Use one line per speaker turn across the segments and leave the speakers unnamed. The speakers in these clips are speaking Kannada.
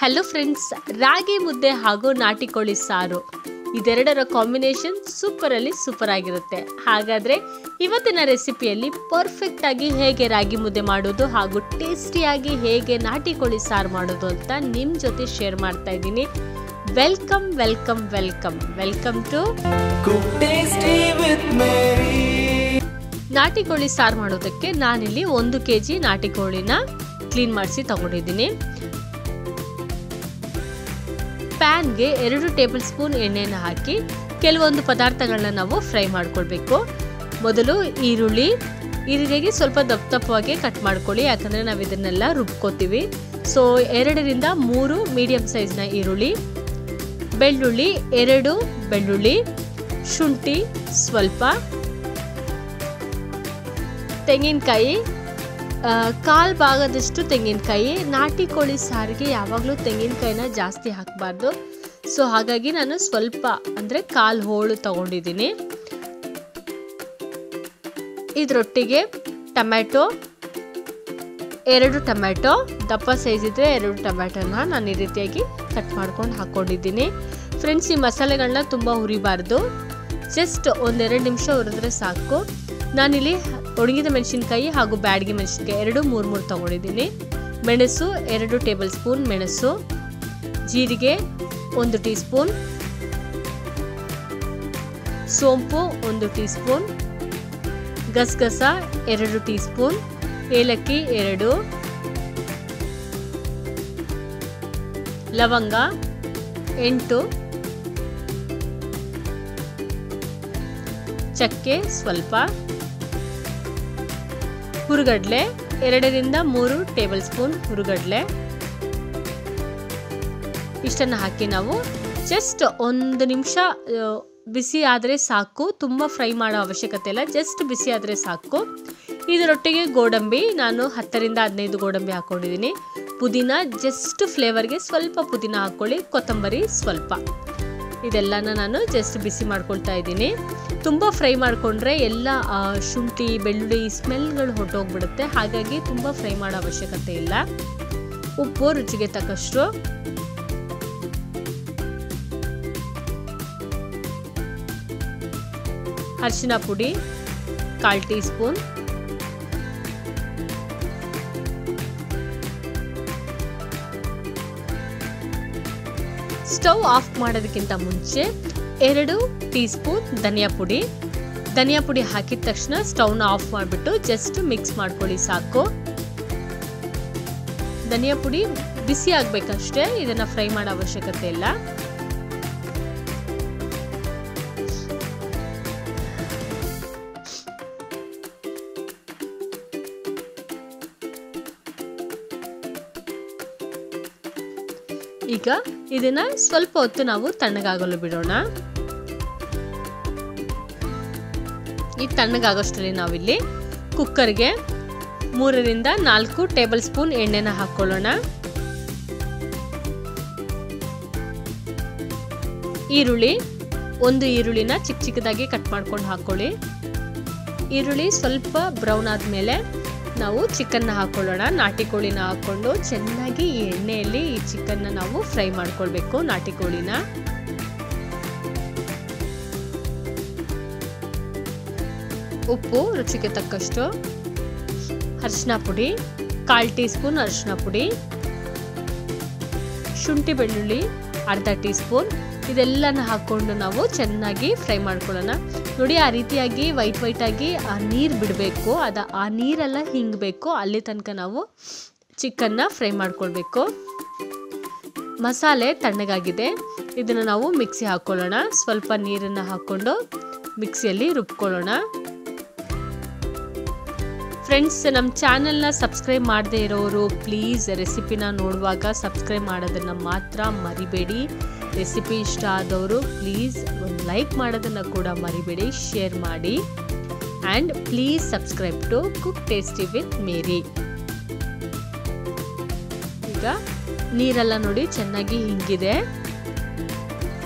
ಹಲೋ ಫ್ರೆಂಡ್ಸ್, ರಾಗಿ ಮುದ್ದೆ ಹಾಗೂ ನಾಟಿ ಕೋಳಿ ಸಾರು ಇದೆರಡರ ಕಾಂಬಿನೇಷನ್ ಸೂಪರ್ ಆಗಿರುತ್ತೆ. ಹಾಗಾದರೆ ಇವತ್ತಿನ ರೆಸಿಪಿಯಲ್ಲಿ ಪರ್ಫೆಕ್ಟ್ ಆಗಿ ಹೇಗೆ ರಾಗಿ ಮುದ್ದೆ ಮಾಡೋದು ಹಾಗೂ ಟೇಸ್ಟಿಯಾಗಿ ಹೇಗೆ ನಾಟಿ ಕೋಳಿ ಸಾರು ಮಾಡೋದು ಅಂತ ನಿಮ್ಮ ಜೊತೆ ಶೇರ್ ಮಾಡ್ತಾ ಇದ್ದೀನಿ. Welcome to cook tasty with Mary. ನಾಟಿ ಕೋಳಿ ಸಾರು ಮಾಡೋದಕ್ಕೆ ನಾನಿಲ್ಲಿ 1 kg ನಾಟಿ ಕೋಳಿನ ಕ್ಲೀನ್ ಮಾಡಿಸಿ ತಗೊಂಡಿದ್ದೀನಿ. ಪ್ಯಾನ್ಗೆ 2 ಟೇಬಲ್ ಸ್ಪೂನ್ ಎಣ್ಣೆನ ಹಾಕಿ ಕೆಲವೊಂದು ಪದಾರ್ಥಗಳನ್ನ ನಾವು ಫ್ರೈ ಮಾಡ್ಕೊಳ್ಬೇಕು. ಮೊದಲು ಈರುಳ್ಳಿಗೆ ಸ್ವಲ್ಪ ದಪ್ಪವಾಗಿ ಕಟ್ ಮಾಡ್ಕೊಳ್ಳಿ, ಯಾಕಂದರೆ ನಾವು ಇದನ್ನೆಲ್ಲ ರುಬ್ಕೋತೀವಿ. ಸೊ 2 ರಿಂದ 3 ಮೀಡಿಯಂ ಸೈಜ್ನ ಈರುಳ್ಳಿ, ಬೆಳ್ಳುಳ್ಳಿ 2 ಬೆಳ್ಳುಳ್ಳಿ, ಶುಂಠಿ ಸ್ವಲ್ಪ, ತೆಂಗಿನಕಾಯಿ 1/4 ಭಾಗದಷ್ಟು ತೆಂಗಿನಕಾಯಿ. ನಾಟಿ ಕೋಳಿ ಸಾರಿಗೆ ಯಾವಾಗಲೂ ತೆಂಗಿನಕಾಯಿನ ಜಾಸ್ತಿ ಹಾಕಬಾರ್ದು. ಸೊ ಹಾಗಾಗಿ ನಾನು ಸ್ವಲ್ಪ ಅಂದರೆ 1/4 ಹೋಳು ತಗೊಂಡಿದ್ದೀನಿ. ಇದರೊಟ್ಟಿಗೆ ಟೊಮ್ಯಾಟೊ 2 ಟೊಮ್ಯಾಟೊ, ದಪ್ಪ ಸೈಜ್ ಇದ್ದರೆ 2 ಟೊಮ್ಯಾಟೊನ ನಾನು ಈ ರೀತಿಯಾಗಿ ಕಟ್ ಮಾಡ್ಕೊಂಡು ಹಾಕ್ಕೊಂಡಿದ್ದೀನಿ. ಫ್ರೆಂಡ್ಸ್, ಈ ಮಸಾಲೆಗಳನ್ನ ತುಂಬ ಹುರಿಬಾರ್ದು, ಜಸ್ಟ್ 1-2 ನಿಮಿಷ ಹುರಿದ್ರೆ ಸಾಕು. ನಾನಿಲ್ಲಿ ಒಣಗಿದ ಮೆಣಸಿನ್ಕಾಯಿ ಹಾಗೂ ಬ್ಯಾಡಗಿ ಮೆಣಸಿನ್ಕಾಯಿ 2-3 ತಗೊಂಡಿದ್ದೀನಿ. ಮೆಣಸು 2 ಟೇಬಲ್ ಸ್ಪೂನ್ ಮೆಣಸು, ಜೀರಿಗೆ 1 ಟೀ ಸ್ಪೂನ್, ಸೋಂಪು 1 ಟೀ ಸ್ಪೂನ್, ಗಸಗಸ 2 ಟೀ ಸ್ಪೂನ್, ಏಲಕ್ಕಿ 2, ಲವಂಗ 8, ಚಕ್ಕೆ ಸ್ವಲ್ಪ, ಹುರುಗಡ್ಲೆ 2 ರಿಂದ 3 ಟೇಬಲ್ ಸ್ಪೂನ್ ಹುರುಗಡ್ಲೆ. ಇಷ್ಟನ್ನು ಹಾಕಿ ನಾವು ಜಸ್ಟ್ 1 ನಿಮಿಷ ಬಿಸಿ ಆದರೆ ಸಾಕು, ತುಂಬ ಫ್ರೈ ಮಾಡೋ ಅವಶ್ಯಕತೆ ಇಲ್ಲ, ಜಸ್ಟ್ ಬಿಸಿ ಆದರೆ ಸಾಕು. ಇದರೊಟ್ಟಿಗೆ ಗೋಡಂಬಿ ನಾನು 10 ರಿಂದ 15 ಗೋಡಂಬಿ ಹಾಕ್ಕೊಂಡಿದ್ದೀನಿ. ಪುದೀನ ಜಸ್ಟ್ ಫ್ಲೇವರ್ಗೆ ಸ್ವಲ್ಪ ಪುದೀನ ಹಾಕ್ಕೊಳ್ಳಿ, ಕೊತ್ತಂಬರಿ ಸ್ವಲ್ಪ. ಇದೆಲ್ಲನ ನಾನು ಜಸ್ಟ್ ಬಿಸಿ ಮಾಡ್ಕೊಳ್ತಾ ಇದ್ದೀನಿ. ತುಂಬ ಫ್ರೈ ಮಾಡಿಕೊಂಡ್ರೆ ಎಲ್ಲ ಶುಂಠಿ ಬೆಳ್ಳುಳ್ಳಿ ಸ್ಮೆಲ್ಗಳು ಹೊರಟೋಗ್ಬಿಡುತ್ತೆ, ಹಾಗಾಗಿ ತುಂಬ ಫ್ರೈ ಮಾಡೋ ಅವಶ್ಯಕತೆ ಇಲ್ಲ. ಉಪ್ಪು ರುಚಿಗೆ ತಕ್ಕಷ್ಟು, ಅರಿಶಿನ ಪುಡಿ 1/4 ಟೀ ಸ್ಪೂನ್, ಸ್ಟವ್ ಆಫ್ ಮಾಡೋದಕ್ಕಿಂತ ಮುಂಚೆ 2 ಟೀ ಸ್ಪೂನ್ ಧನಿಯಾ ಪುಡಿ ಹಾಕಿದ ತಕ್ಷಣ ಸ್ಟವ್ನ ಆಫ್ ಮಾಡಿಬಿಟ್ಟು ಜಸ್ಟ್ ಮಿಕ್ಸ್ ಮಾಡ್ಕೊಳ್ಳಿ ಸಾಕು. ಧನಿಯಾ ಪುಡಿ ಬಿಸಿ ಆಗಬೇಕಷ್ಟೇ, ಇದನ್ನು ಫ್ರೈ ಮಾಡೋ ಅವಶ್ಯಕತೆ ಇಲ್ಲ. ಈಗ ಇದನ್ನ ಸ್ವಲ್ಪ ಹೊತ್ತು ನಾವು ತಣ್ಣಗಾಗಲು ಬಿಡೋಣ. ಈ ತಣ್ಣಗಾಗೋಷ್ಟರಲ್ಲಿ ನಾವಿಲ್ಲಿ ಕುಕ್ಕರ್ಗೆ 3 ರಿಂದ 4 ಟೇಬಲ್ ಸ್ಪೂನ್ ಎಣ್ಣೆನ ಹಾಕೊಳ್ಳೋಣ. ಒಂದು ಈರುಳ್ಳಿನ ಚಿಕ್ಕದಾಗಿ ಕಟ್ ಮಾಡ್ಕೊಂಡು ಹಾಕೊಳ್ಳಿ. ಈರುಳ್ಳಿ ಸ್ವಲ್ಪ ಬ್ರೌನ್ ಆದಮೇಲೆ ನಾವು ಚಿಕನ್ನ ಹಾಕೊಳ್ಳೋಣ. ನಾಟಿ ಕೋಳಿನ ಹಾಕ್ಕೊಂಡು ಚೆನ್ನಾಗಿ ಈ ಎಣ್ಣೆಯಲ್ಲಿ ಈ ಚಿಕನ್ನ ನಾವು ಫ್ರೈ ಮಾಡ್ಕೊಳ್ಬೇಕು. ನಾಟಿ ಕೋಳಿನ ಉಪ್ಪು ರುಚಿಗೆ ತಕ್ಕಷ್ಟು, ಅರಿಶಿನ ಪುಡಿ 1/4 ಟೀ ಸ್ಪೂನ್ ಅರಿಶಿನ ಪುಡಿ, ಶುಂಠಿ ಬೆಳ್ಳುಳ್ಳಿ 1/2 ಟೀ ಸ್ಪೂನ್, ಇದೆಲ್ಲನ ಹಾಕ್ಕೊಂಡು ನಾವು ಚೆನ್ನಾಗಿ ಫ್ರೈ ಮಾಡ್ಕೊಳ್ಳೋಣ. ನೋಡಿ, ಆ ರೀತಿಯಾಗಿ ವೈಟ್ ಆಗಿ ಆ ನೀರು ಬಿಡಬೇಕು, ಆ ನೀರೆಲ್ಲ ಹಿಂಗಬೇಕು, ಅಲ್ಲಿ ತನಕ ನಾವು ಚಿಕನ್ನ ಫ್ರೈ ಮಾಡ್ಕೊಳ್ಬೇಕು. ಮಸಾಲೆ ತಣ್ಣಗಾಗಿದೆ, ಇದನ್ನು ನಾವು ಮಿಕ್ಸಿ ಹಾಕ್ಕೊಳ್ಳೋಣ. ಸ್ವಲ್ಪ ನೀರನ್ನು ಹಾಕ್ಕೊಂಡು ಮಿಕ್ಸಿಯಲ್ಲಿ ರುಬ್ಕೊಳ್ಳೋಣ. ಫ್ರೆಂಡ್ಸ್, ನಮ್ಮ ಚಾನಲ್ನ ಸಬ್ಸ್ಕ್ರೈಬ್ ಮಾಡದೇ ಇರೋರು ಪ್ಲೀಸ್ ರೆಸಿಪಿನ ನೋಡುವಾಗ ಸಬ್ಸ್ಕ್ರೈಬ್ ಮಾಡೋದನ್ನು ಮಾತ್ರ ಮರಿಬೇಡಿ. ರೆಸಿಪಿ ಇಷ್ಟ ಆದವರು ಪ್ಲೀಸ್ ಒಂದು ಲೈಕ್ ಮಾಡೋದನ್ನು ಕೂಡ ಮರಿಬೇಡಿ, ಶೇರ್ ಮಾಡಿ. And please subscribe to cook tasty with Mary. ಈಗ ನೀರೆಲ್ಲ ನೋಡಿ ಚೆನ್ನಾಗಿ ಹಿಂಗಿದೆ.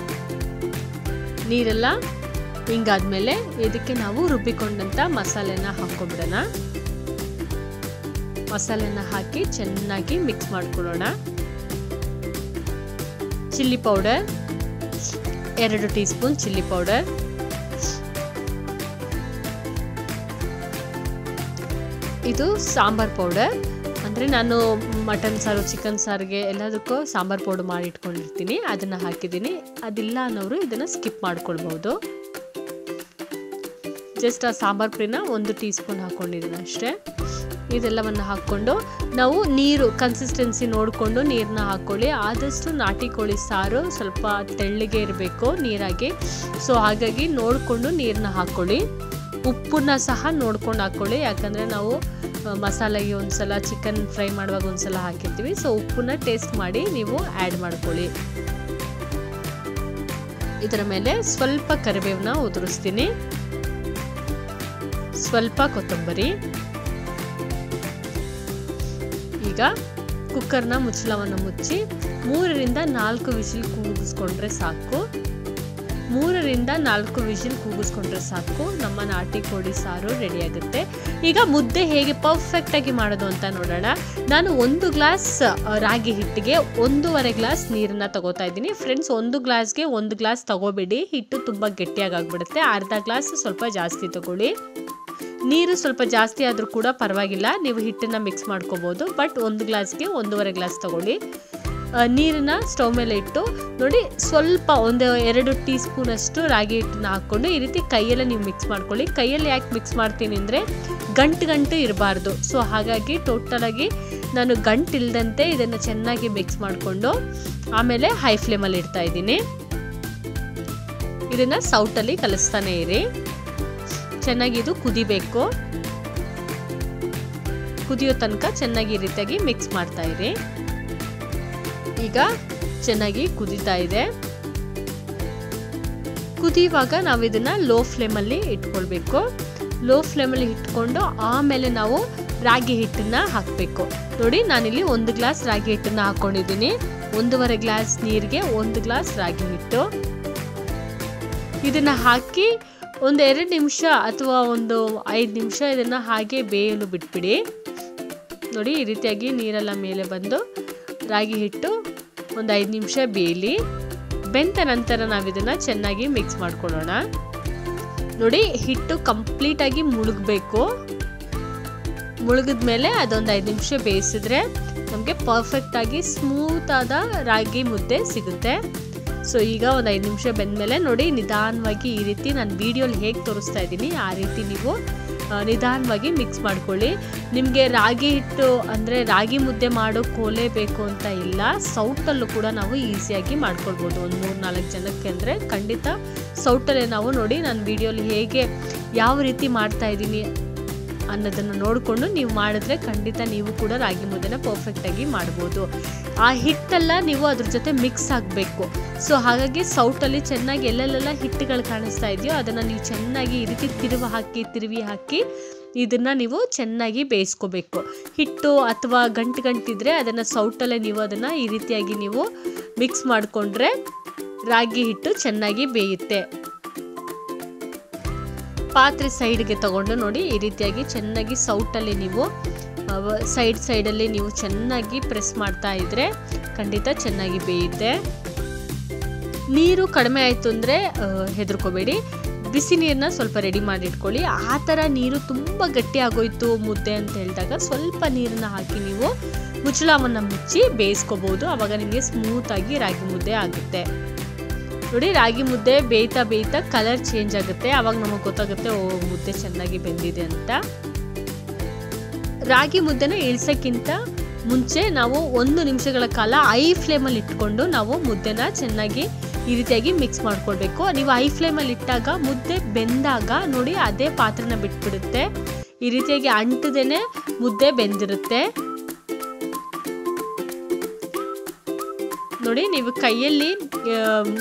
ನೀರೆಲ್ಲ ಹಿಂಗಾದ್ಮೇಲೆ ಇದಕ್ಕೆ ನಾವು ರುಬ್ಬಿಕೊಂಡಂಥ ಮಸಾಲೆನ ಹಾಕ್ಕೊಂಡ್ಬಿಡೋಣ. ಮಸಾಲೆನ ಹಾಕಿ ಚೆನ್ನಾಗಿ ಮಿಕ್ಸ್ ಮಾಡ್ಕೊಳ್ಳೋಣ. Chilli powder 2 tea spoon chilli powder, ಇದು ಸಾಂಬಾರ್ ಪೌಡರ್. ಅಂದರೆ ನಾನು ಮಟನ್ ಸಾರು ಚಿಕನ್ ಸಾರಿಗೆ ಎಲ್ಲದಕ್ಕೂ ಸಾಂಬಾರ್ ಪೌಡರ್ ಮಾಡಿ ಇಟ್ಕೊಂಡಿರ್ತೀನಿ, ಅದನ್ನು ಹಾಕಿದ್ದೀನಿ. ಅದಿಲ್ಲ ಅನ್ನೋರು ಇದನ್ನು ಸ್ಕಿಪ್ ಮಾಡ್ಕೊಳ್ಬೋದು. ಜಸ್ಟ್ ಆ ಸಾಂಬಾರ್ ಪುಡಿನ 1 ಟೀ ಸ್ಪೂನ್ ಹಾಕ್ಕೊಂಡಿದ್ದೀನಿ ಅಷ್ಟೇ. ಇದೆಲ್ಲವನ್ನು ಹಾಕ್ಕೊಂಡು ನಾವು ನೀರು ಕನ್ಸಿಸ್ಟೆನ್ಸಿ ನೋಡಿಕೊಂಡು ನೀರನ್ನ ಹಾಕ್ಕೊಳ್ಳಿ. ಆದಷ್ಟು ನಾಟಿ ಕೋಳಿ ಸಾರು ಸ್ವಲ್ಪ ತೆಳ್ಳಗೆ ಇರಬೇಕು ನೀರಾಗಿ, ಸೊ ಹಾಗಾಗಿ ನೋಡಿಕೊಂಡು ನೀರನ್ನ ಹಾಕ್ಕೊಳ್ಳಿ. ಉಪ್ಪನ್ನ ಸಹ ನೋಡ್ಕೊಂಡು ಹಾಕ್ಕೊಳ್ಳಿ, ಯಾಕಂದರೆ ನಾವು ಮಸಾಲೆಗೆ ಒಂದ್ಸಲ ಚಿಕನ್ ಫ್ರೈ ಮಾಡುವಾಗ ಒಂದ್ಸಲ ಹಾಕಿರ್ತೀವಿ. ಸೊ ಉಪ್ಪನ್ನ ಟೇಸ್ಟ್ ಮಾಡಿ ನೀವು ಆ್ಯಡ್ ಮಾಡ್ಕೊಳ್ಳಿ. ಇದರ ಮೇಲೆ ಸ್ವಲ್ಪ ಕರಿಬೇವನ್ನ ಉದುರಿಸ್ತೀನಿ, ಸ್ವಲ್ಪ ಕೊತ್ತಂಬರಿ. ಈಗ ಕುಕ್ಕರ್ನ ಮುಚ್ಚಳವನ್ನು ಮುಚ್ಚಿ 3 ರಿಂದ 4 ವಿಸಿಲ್ ಕೂಗಿಸ್ಕೊಂಡ್ರೆ ಸಾಕು. 3 ರಿಂದ 4 ವಿಸಿಲ್ ಕೂಗಿಸ್ಕೊಂಡ್ರೆ ಸಾಕು, ನಮ್ಮ ನಾಟಿ ಕೋಳಿ ಸಾರು ರೆಡಿ ಆಗುತ್ತೆ. ಈಗ ಮುದ್ದೆ ಹೇಗೆ ಪರ್ಫೆಕ್ಟಾಗಿ ಮಾಡೋದು ಅಂತ ನೋಡೋಣ. ನಾನು 1 ಗ್ಲಾಸ್ ರಾಗಿ ಹಿಟ್ಟಿಗೆ 1.5 ಗ್ಲಾಸ್ ನೀರನ್ನು ತಗೋತಾ ಇದ್ದೀನಿ. ಫ್ರೆಂಡ್ಸ್, 1 ಗ್ಲಾಸ್ಗೆ 1 ಗ್ಲಾಸ್ ತಗೋಬೇಡಿ, ಹಿಟ್ಟು ತುಂಬ ಗಟ್ಟಿಯಾಗಿ ಆಗ್ಬಿಡುತ್ತೆ. ಅರ್ಧ ಗ್ಲಾಸ್ ಸ್ವಲ್ಪ ಜಾಸ್ತಿ ತಗೊಳ್ಳಿ. ನೀರು ಸ್ವಲ್ಪ ಜಾಸ್ತಿ ಆದರೂ ಕೂಡ ಪರವಾಗಿಲ್ಲ, ನೀವು ಹಿಟ್ಟನ್ನು ಮಿಕ್ಸ್ ಮಾಡ್ಕೋಬೋದು. ಬಟ್ 1 ಗ್ಲಾಸ್ಗೆ 1.5 ಗ್ಲಾಸ್ ತಗೊಳ್ಳಿ. ನೀರನ್ನ ಸ್ಟವ್ ಮೇಲೆ ಇಟ್ಟು ನೋಡಿ, ಸ್ವಲ್ಪ 1-2 ಟೀ ಸ್ಪೂನ್ ಅಷ್ಟು ರಾಗಿ ಹಿಟ್ಟನ್ನ ಹಾಕ್ಕೊಂಡು ಈ ರೀತಿ ಕೈಯೆಲ್ಲ ನೀವು ಮಿಕ್ಸ್ ಮಾಡ್ಕೊಳ್ಳಿ. ಕೈಯಲ್ಲಿ ಯಾಕೆ ಮಿಕ್ಸ್ ಮಾಡ್ತೀನಿ ಅಂದರೆ ಗಂಟು ಇರಬಾರ್ದು. ಸೊ ಹಾಗಾಗಿ ಟೋಟಲಾಗಿ ನಾನು ಗಂಟು ಇಲ್ಲದಂತೆ ಇದನ್ನು ಚೆನ್ನಾಗಿ ಮಿಕ್ಸ್ ಮಾಡಿಕೊಂಡು ಆಮೇಲೆ ಹೈ ಫ್ಲೇಮಲ್ಲಿ ಇಡ್ತಾ ಇದ್ದೀನಿ. ಇದನ್ನು ಸೌಟಲ್ಲಿ ಕಲಿಸ್ತಾನೆ ಇರಿ. ಚೆನ್ನಾಗಿ ಇದು ಕುದಿಬೇಕು. ಕುದಿಯೋ ತನಕ ಚೆನ್ನಾಗಿ ಈ ರೀತಿಯಾಗಿ ಮಿಕ್ಸ್ ಮಾಡ್ತಾ ಇರಿ. ಈಗ ಚೆನ್ನಾಗಿ ಕುದೀತಾ ಇದೆ. ಕುದಿಯುವಾಗ ನಾವು ಇದನ್ನ ಲೋ ಫ್ಲೇಮಲ್ಲಿ ಇಟ್ಕೊಳ್ಬೇಕು. ಲೋ ಫ್ಲೇಮಲ್ಲಿ ಇಟ್ಕೊಂಡು ಆಮೇಲೆ ನಾವು ರಾಗಿ ಹಿಟ್ಟನ್ನ ಹಾಕಬೇಕು. ನೋಡಿ, ನಾನಿಲ್ಲಿ 1 ಗ್ಲಾಸ್ ರಾಗಿ ಹಿಟ್ಟನ್ನ ಹಾಕೊಂಡಿದ್ದೀನಿ. 1.5 ಗ್ಲಾಸ್ ನೀರಿಗೆ 1 ಗ್ಲಾಸ್ ರಾಗಿ ಹಿಟ್ಟು. ಇದನ್ನ ಹಾಕಿ 1-2 ನಿಮಿಷ ಅಥವಾ 5 ನಿಮಿಷ ಇದನ್ನು ಹಾಗೆ ಬೇಯಲು ಬಿಟ್ಬಿಡಿ. ನೋಡಿ, ಈ ರೀತಿಯಾಗಿ ನೀರೆಲ್ಲ ಮೇಲೆ ಬಂದು ರಾಗಿ ಹಿಟ್ಟು 5 ನಿಮಿಷ ಬೇಯಲಿ. ಬೆಂದ ನಂತರ ನಾವು ಇದನ್ನು ಚೆನ್ನಾಗಿ ಮಿಕ್ಸ್ ಮಾಡ್ಕೊಳ್ಳೋಣ. ನೋಡಿ, ಹಿಟ್ಟು ಕಂಪ್ಲೀಟಾಗಿ ಮುಳುಗಬೇಕು. ಮುಳುಗಿದ್ಮೇಲೆ ಅದೊಂದು 5 ನಿಮಿಷ ಬೇಯಿಸಿದ್ರೆ ನಮಗೆ ಪರ್ಫೆಕ್ಟಾಗಿ ಸ್ಮೂತಾದ ರಾಗಿ ಮುದ್ದೆ ಸಿಗುತ್ತೆ. ಸೊ ಈಗ 5 ನಿಮಿಷ ಬೆಂದಮೇಲೆ ನೋಡಿ, ನಿಧಾನವಾಗಿ ಈ ರೀತಿ ನಾನು ವಿಡಿಯೋಲಿ ಹೇಗೆ ತೋರಿಸ್ತಾ ಇದ್ದೀನಿ ಆ ರೀತಿ ನೀವು ನಿಧಾನವಾಗಿ ಮಿಕ್ಸ್ ಮಾಡ್ಕೊಳ್ಳಿ. ನಿಮಗೆ ರಾಗಿ ಹಿಟ್ಟು ಅಂದರೆ ರಾಗಿ ಮುದ್ದೆ ಮಾಡೋ ಕೋಲೆ ಬೇಕು ಅಂತ ಇಲ್ಲ, ಸೌಟಲ್ಲೂ ಕೂಡ ನಾವು ಈಸಿಯಾಗಿ ಮಾಡ್ಕೊಳ್ಬೋದು. 3-4 ಜನಕ್ಕೆ ಅಂದರೆ ಖಂಡಿತ ಸೌಟಲ್ಲೇ ನಾವು ನೋಡಿ, ನಾನು ವಿಡಿಯೋಲಿ ಹೇಗೆ ಯಾವ ರೀತಿ ಮಾಡ್ತಾ ಇದ್ದೀನಿ ಅನ್ನೋದನ್ನು ನೋಡಿಕೊಂಡು ನೀವು ಮಾಡಿದ್ರೆ ಖಂಡಿತ ನೀವು ಕೂಡ ರಾಗಿ ಮುದ್ದೆನ ಪರ್ಫೆಕ್ಟಾಗಿ ಮಾಡ್ಬೋದು. ಆ ಹಿಟ್ಟೆಲ್ಲ ನೀವು ಅದ್ರ ಜೊತೆ ಮಿಕ್ಸ್ ಆಗಬೇಕು. ಸೊ ಹಾಗಾಗಿ ಸೌಟಲ್ಲಿ ಚೆನ್ನಾಗಿ ಎಲ್ಲೆಲ್ಲ ಹಿಟ್ಟುಗಳು ಕಾಣಿಸ್ತಾ ಇದೆಯೋ ಅದನ್ನು ನೀವು ಚೆನ್ನಾಗಿ ಈ ರೀತಿ ತಿರುವಿ ಹಾಕಿ ಇದನ್ನು ನೀವು ಚೆನ್ನಾಗಿ ಬೇಯಿಸ್ಕೋಬೇಕು. ಹಿಟ್ಟು ಅಥವಾ ಗಂಟಿದ್ರೆ ಅದನ್ನು ಸೌಟಲ್ಲೇ ನೀವು ಅದನ್ನು ಈ ರೀತಿಯಾಗಿ ನೀವು ಮಿಕ್ಸ್ ಮಾಡಿಕೊಂಡ್ರೆ ರಾಗಿ ಹಿಟ್ಟು ಚೆನ್ನಾಗಿ ಬೇಯುತ್ತೆ. ಪಾತ್ರೆ ಸೈಡ್ಗೆ ತಗೊಂಡು ನೋಡಿ, ಈ ರೀತಿಯಾಗಿ ಚೆನ್ನಾಗಿ ಸೌಟಲ್ಲಿ ನೀವು ಸೈಡಲ್ಲಿ ನೀವು ಚೆನ್ನಾಗಿ ಪ್ರೆಸ್ ಮಾಡ್ತಾ ಇದ್ರೆ ಖಂಡಿತ ಚೆನ್ನಾಗಿ ಬೇಯುತ್ತೆ. ನೀರು ಕಡಿಮೆ ಆಯಿತು ಅಂದರೆ ಹೆದರ್ಕೋಬೇಡಿ, ಬಿಸಿ ನೀರನ್ನ ಸ್ವಲ್ಪ ರೆಡಿ ಮಾಡಿ ಇಟ್ಕೊಳ್ಳಿ. ಆ ಥರ ನೀರು ತುಂಬ ಗಟ್ಟಿ ಆಗೋಯ್ತು ಮುದ್ದೆ ಅಂತ ಹೇಳಿದಾಗ ಸ್ವಲ್ಪ ನೀರನ್ನ ಹಾಕಿ ನೀವು ಮುಚ್ಚಳವನ್ನು ಮುಚ್ಚಿ ಬೇಯಿಸ್ಕೋಬೋದು. ಆವಾಗ ನಿಮಗೆ ಸ್ಮೂತಾಗಿ ರಾಗಿ ಮುದ್ದೆ ಆಗುತ್ತೆ. ನೋಡಿ, ರಾಗಿ ಮುದ್ದೆ ಬೇಯ್ತಾ ಕಲರ್ ಚೇಂಜ್ ಆಗುತ್ತೆ. ಆವಾಗ ನಮಗೆ ಗೊತ್ತಾಗುತ್ತೆ ಓ ಮುದ್ದೆ ಚೆನ್ನಾಗಿ ಬೆಂದಿದೆ ಅಂತ. ರಾಗಿ ಮುದ್ದೆನ ಇಳಿಸೋಕ್ಕಿಂತ ಮುಂಚೆ ನಾವು 1 ನಿಮಿಷಗಳ ಕಾಲ ಹೈ ಫ್ಲೇಮಲ್ಲಿ ಇಟ್ಕೊಂಡು ನಾವು ಮುದ್ದೆನ ಚೆನ್ನಾಗಿ ಈ ರೀತಿಯಾಗಿ ಮಿಕ್ಸ್ ಮಾಡ್ಕೊಳ್ಬೇಕು. ನೀವು ಹೈ ಫ್ಲೇಮಲ್ಲಿ ಇಟ್ಟಾಗ ಮುದ್ದೆ ಬೆಂದಾಗ ನೋಡಿ ಅದೇ ಪಾತ್ರೆನ ಬಿಟ್ಬಿಡುತ್ತೆ. ಈ ರೀತಿಯಾಗಿ ಅಂಟದೇನೆ ಮುದ್ದೆ ಬೆಂದಿರುತ್ತೆ. ನೋಡಿ, ನೀವು ಕೈಯಲ್ಲಿ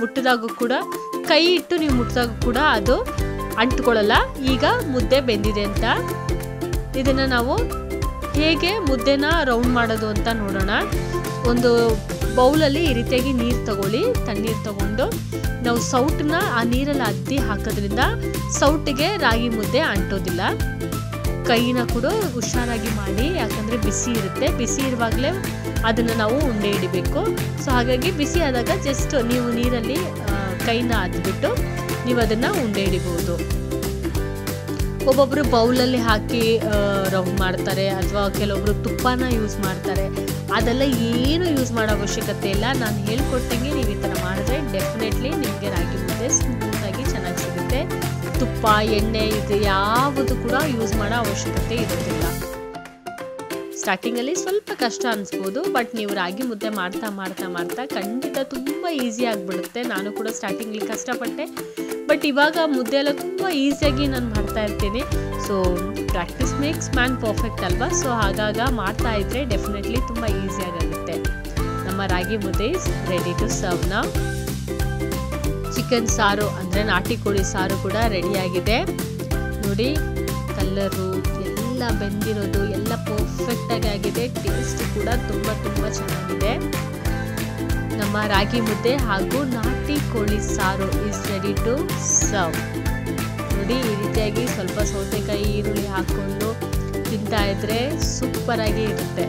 ಮುಟ್ಟಿದಾಗ ಕೂಡ ಕೈ ಇಟ್ಟು ನೀವು ಮುಟ್ಟಿದಾಗ ಕೂಡ ಅದು ಅಂಟ್ಕೊಳ್ಳಲ್ಲ. ಈಗ ಮುದ್ದೆ ಬೆಂದಿದೆ ಅಂತ. ಇದನ್ನು ನಾವು ಹೇಗೆ ಮುದ್ದೆನ ರೌಂಡ್ ಮಾಡೋದು ಅಂತ ನೋಡೋಣ. ಒಂದು ಬೌಲಲ್ಲಿ ಈ ರೀತಿಯಾಗಿ ನೀರು ತಗೊಳ್ಳಿ, ತಣ್ಣೀರು ತಗೊಂಡು ನಾವು ಸೌಟನ್ನ ಆ ನೀರಲ್ಲಿ ಅದ್ದಿ ಹಾಕೋದ್ರಿಂದ ಸೌಟಿಗೆ ರಾಗಿ ಮುದ್ದೆ ಅಂಟೋದಿಲ್ಲ. ಕೈನ ಕೂಡ ಹುಷಾರಾಗಿ ಮಾಡಿ, ಯಾಕಂದರೆ ಬಿಸಿ ಇರುತ್ತೆ. ಬಿಸಿ ಇರುವಾಗಲೇ ಅದನ್ನು ನಾವು ಉಂಡೆ ಹಿಡಿಬೇಕು. ಸೊ ಹಾಗಾಗಿ ಬಿಸಿ ಆದಾಗ ಜಸ್ಟ್ ನೀವು ನೀರಲ್ಲಿ ಕೈನ ಅದ್ಬಿಟ್ಟು ನೀವು ಅದನ್ನು ಉಂಡೆ ಹಿಡಿಬೋದು. ಒಬ್ಬೊಬ್ಬರು ಬೌಲಲ್ಲಿ ಹಾಕಿ ರೌಂಡ್ ಮಾಡ್ತಾರೆ, ಅಥವಾ ಕೆಲವೊಬ್ರು ತುಪ್ಪನ ಯೂಸ್ ಮಾಡ್ತಾರೆ. ಅದೆಲ್ಲ ಏನು ಯೂಸ್ ಮಾಡೋ ಅವಶ್ಯಕತೆ ಇಲ್ಲ. ನಾನು ಹೇಳ್ಕೊಟ್ಟಂಗೆ ನೀವು ಈ ಥರ ಮಾಡಿದ್ರೆ ಡೆಫಿನೆಟ್ಲಿ ನಿಮಗೆ ರಾಗಿ ಮುದ್ದೆ ಸ್ಮೂತಾಗಿ ಚೆನ್ನಾಗಿ ಸಿಗುತ್ತೆ. ತುಪ್ಪ, ಎಣ್ಣೆ ಇದು ಯಾವುದು ಕೂಡ ಯೂಸ್ ಮಾಡೋ ಅವಶ್ಯಕತೆ ಇರೋದಿಲ್ಲ. ಸ್ಟಾರ್ಟಿಂಗಲ್ಲಿ ಸ್ವಲ್ಪ ಕಷ್ಟ ಅನಿಸ್ಬೋದು, ಬಟ್ ನೀವು ರಾಗಿ ಮುದ್ದೆ ಮಾಡ್ತಾ ಮಾಡ್ತಾ ಮಾಡ್ತಾ ಖಂಡಿತ ತುಂಬ ಈಸಿ ಆಗಿಬಿಡುತ್ತೆ. ನಾನು ಕೂಡ ಸ್ಟಾರ್ಟಿಂಗಲ್ಲಿ ಕಷ್ಟಪಟ್ಟೆ, ಬಟ್ ಇವಾಗ ಮುದ್ದೆ ಎಲ್ಲ ತುಂಬ ಈಸಿಯಾಗಿ ನಾನು ಮಾಡ್ತಾ ಇರ್ತೀನಿ. So practice makes man perfect ಅಲ್ವಾ? ಸೊ ಹಾಗಾಗ ಮಾಡ್ತಾ ಇದ್ದರೆ ಡೆಫಿನೆಟ್ಲಿ ತುಂಬ ಈಸಿಯಾಗುತ್ತೆ. ನಮ್ಮ ragi mudde is ready to serve now. Chicken ಸಾರು ಅಂದರೆ ನಾಟಿ ಕೋಳಿ ಸಾರು ಕೂಡ ರೆಡಿಯಾಗಿದೆ ನೋಡಿ. ಕಲ್ಲರು ಎಲ್ಲ ಬೆಂದಿರೋದು ಎಲ್ಲ ಪರ್ಫೆಕ್ಟಾಗಿ ಆಗಿದೆ. ಟೇಸ್ಟ್ ಕೂಡ ತುಂಬ ತುಂಬ ಚೆನ್ನಾಗಿದೆ. ನಮ್ಮ ರಾಗಿ ಮುದ್ದೆ ಹಾಗೂ ನಾಟಿ ಕೋಳಿ ಸಾರು ಇಸ್ ರೆಡಿ ಟು ಸರ್ವ್ ನೋಡಿ. ಈ ರೀತಿಯಾಗಿ ಸ್ವಲ್ಪ ಸೌತೆಕಾಯಿ, ಈರುಳ್ಳಿ ಹಾಕ್ಕೊಂಡು ತಿಂತಾ ಇದ್ರೆ ಸೂಪರಾಗಿ ಇರುತ್ತೆ.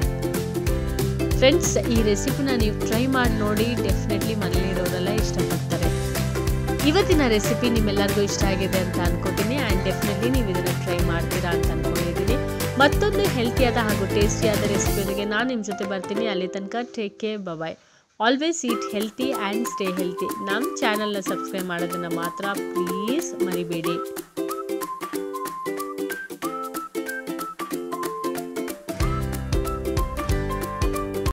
ಫ್ರೆಂಡ್ಸ್, ಈ ರೆಸಿಪಿನ ನೀವು ಟ್ರೈ ಮಾಡಿ ನೋಡಿ. ಡೆಫಿನೆಟ್ಲಿ ಮನೇಲಿರೋರೆಲ್ಲ ಇಷ್ಟಪಡ್ತಾರೆ. ಇವತ್ತಿನ ರೆಸಿಪಿ ನಿಮ್ಮೆಲ್ಲರಿಗೂ ಇಷ್ಟ ಆಗಿದೆ ಅಂತ ಅನ್ಕೋತೀನಿ. ಆ್ಯಂಡ್ ಡೆಫಿನೆಟ್ಲಿ ನೀವು ಇದನ್ನು ಟ್ರೈ ಮಾಡ್ತೀರಾ ಅಂತ ಅಂದ್ಕೊಂಡಿದ್ದೀನಿ. ಮತ್ತೊಂದು ಹೆಲ್ತಿಯಾದ ಹಾಗೂ ಟೇಸ್ಟಿಯಾದ ರೆಸಿಪಿಯೊಂದಿಗೆ ನಾನು ನಿಮ್ಮ ಜೊತೆ ಬರ್ತೀನಿ. ಅಲ್ಲಿ ತನಕ take care, bye. Always eat healthy and stay healthy. ನಮ್ಮ ಚಾನಲ್ನ ಸಬ್ಸ್ಕ್ರೈಬ್ ಮಾಡೋದನ್ನು ಮಾತ್ರ ಪ್ಲೀಸ್ ಮರಿಬೇಡಿ.